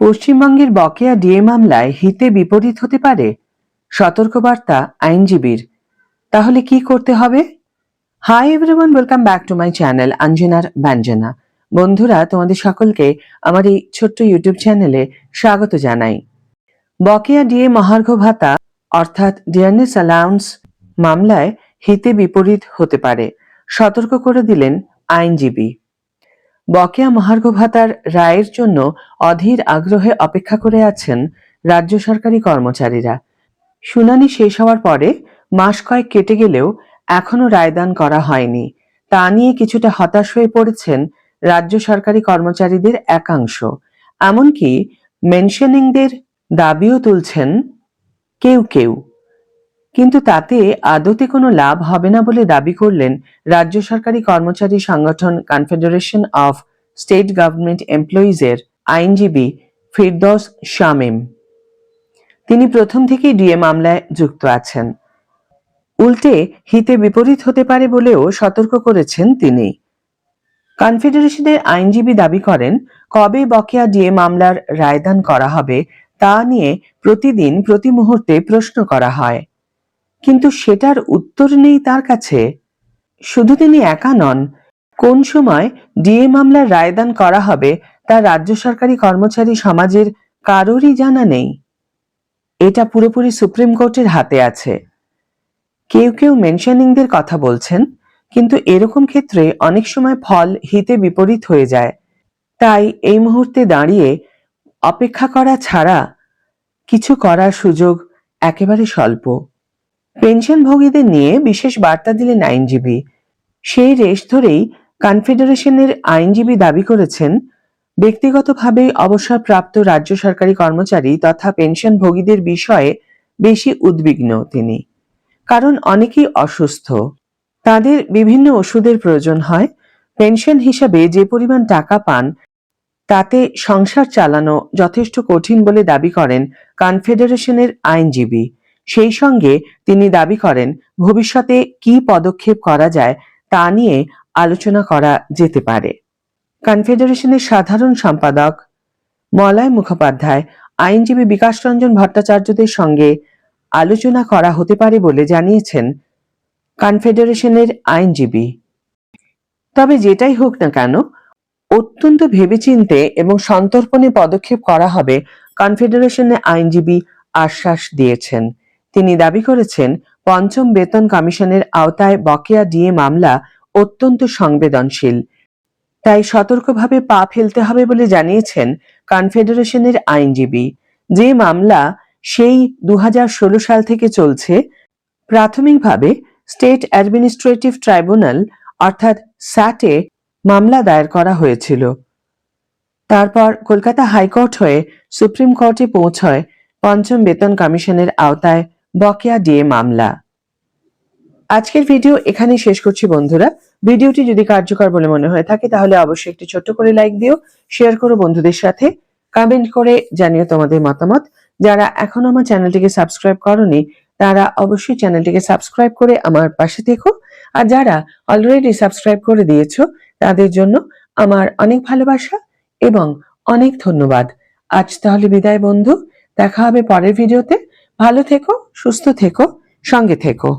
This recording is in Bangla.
পশ্চিমবঙ্গের বকেয়া ডিএ মামলায় হিতে বিপরীত হতে পারে, সতর্কবার্তা আইনজীবীর। তাহলে কি করতে হবে? Hi everyone, welcome back to my channel অঞ্জনার ব্যঞ্জনা। বন্ধুরা, তোমাদের সকলকে আমার এই ছোট্ট ইউটিউব চ্যানেলে স্বাগত জানাই। বকেয়া ডিএ মহার্ঘ ভাতা অর্থাৎ ডিয়ারনেস অ্যালাউন্স মামলায় হিতে বিপরীত হতে পারে, সতর্ক করে দিলেন আইনজীবী। বকেয়া মহার্ঘ ভাতার রায়ের জন্য অধীর আগ্রহে অপেক্ষা করে আছেন রাজ্য সরকারি কর্মচারীরা। শুনানি শেষ হওয়ার পরে মাস কয়েক কেটে গেলেও এখনো রায়দান করা হয়নি। তা নিয়ে কিছুটা হতাশ হয়ে পড়েছেন রাজ্য সরকারি কর্মচারীদের একাংশ। এমনকি মেনশনিংদের দাবিও তুলছেন কেউ কেউ। কিন্তু তাতে আদতে কোনো লাভ হবে না বলে দাবি করলেন রাজ্য সরকারি কর্মচারী সংগঠন কনফেডারেশন অফ স্টেট গভর্নমেন্ট এমপ্লয়িজের আইনজীবী ফিরদৌস শামীম। তিনি প্রথম থেকেই ডিএ মামলায় যুক্ত আছেন। উল্টে হিতে বিপরীত হতে পারে বলেও সতর্ক করেছেন তিনি। কনফেডারেশনের আইনজীবী দাবি করেন, কবে বকেয়া ডিএ মামলার রায়দান করা হবে তা নিয়ে প্রতিদিন প্রতি মুহূর্তে প্রশ্ন করা হয়, কিন্তু সেটার উত্তর নেই তার কাছে। শুধু তিনি একা নন, কোন সময় ডিএ মামলার রায়দান করা হবে তা রাজ্য সরকারি কর্মচারী সমাজের কারোরই জানা নেই। এটা পুরোপুরি সুপ্রিম কোর্টের হাতে আছে। কেউ কেউ মেনশনিংদের কথা বলছেন, কিন্তু এরকম ক্ষেত্রে অনেক সময় ফল হিতে বিপরীত হয়ে যায়। তাই এই মুহূর্তে দাঁড়িয়ে অপেক্ষা করা ছাড়া কিছু করার সুযোগ একেবারে স্বল্প। পেনশনভোগীদের নিয়ে বিশেষ বার্তা দিলেন আইনজীবী। সেই রেশ ধরেই কনফেডারেশনের আইনজীবী দাবি করেছেন, ব্যক্তিগতভাবে অবসরপ্রাপ্ত রাজ্য সরকারি কর্মচারী তথা পেনশনভোগীদের বিষয়ে বেশি উদ্বিগ্ন তিনি। কারণ অনেকেই অসুস্থ, তাদের বিভিন্ন ওষুধের প্রয়োজন হয়। পেনশন হিসাবে যে পরিমাণ টাকা পান তাতে সংসার চালানো যথেষ্ট কঠিন বলে দাবি করেন কনফেডারেশনের আইনজীবী। সেই সঙ্গে তিনি দাবি করেন, ভবিষ্যতে কি পদক্ষেপ করা যায় তা নিয়ে আলোচনা করা যেতে পারে। কনফেডারেশনের সাধারণ সম্পাদক মলয় মুখোপাধ্যায় আইনজীবী বিকাশ রঞ্জন ভট্টাচার্যদের সঙ্গে আলোচনা করা হতে পারে বলে জানিয়েছেন কনফেডারেশনের আইনজীবী। তবে যেটাই হোক না কেন, অত্যন্ত ভেবেচিন্তে এবং সন্তর্পণে পদক্ষেপ করা হবে, কনফেডারেশনের আইনজীবী আশ্বাস দিয়েছেন। তিনি দাবি করেছেন, পঞ্চম বেতন কমিশনের আওতায় বকেয়া ডিএ মামলা অত্যন্ত সংবেদনশীল, তাই সতর্কভাবে পা ফেলতে হবে বলে জানিয়েছেন কনফেডারেশনের আইনজীবী। যে মামলা সেই 2016 সাল থেকে চলছে। প্রাথমিকভাবে স্টেট অ্যাডমিনিস্ট্রেটিভ ট্রাইব্যুনাল অর্থাৎ স্যাটে মামলা দায়ের করা হয়েছিল। তারপর কলকাতা হাইকোর্ট হয়ে সুপ্রিম কোর্টে পৌঁছয় পঞ্চম বেতন কমিশনের আওতায় বকেয়া ডিএ মামলা। আজকের ভিডিও এখানেই শেষ করছি বন্ধুরা। ভিডিওটি যদি কার্যকর বলে মনে হয়ে থাকে তাহলে অবশ্যই একটি ছোট্ট করে লাইক দিও, শেয়ার করো বন্ধুদের সাথে, কমেন্ট করে জানিও তোমাদের মতামত। যারা এখনো আমার চ্যানেলটিকে সাবস্ক্রাইব করোনি তারা অবশ্যই চ্যানেলটিকে সাবস্ক্রাইব করে আমার পাশে থেকো। আর যারা অলরেডি সাবস্ক্রাইব করে দিয়েছো তাদের জন্য আমার অনেক ভালোবাসা এবং অনেক ধন্যবাদ। আজ তাহলে বিদায় বন্ধু, দেখা হবে পরের ভিডিওতে। ভালো থেকো, সুস্থ থেকো, সঙ্গে থেকো।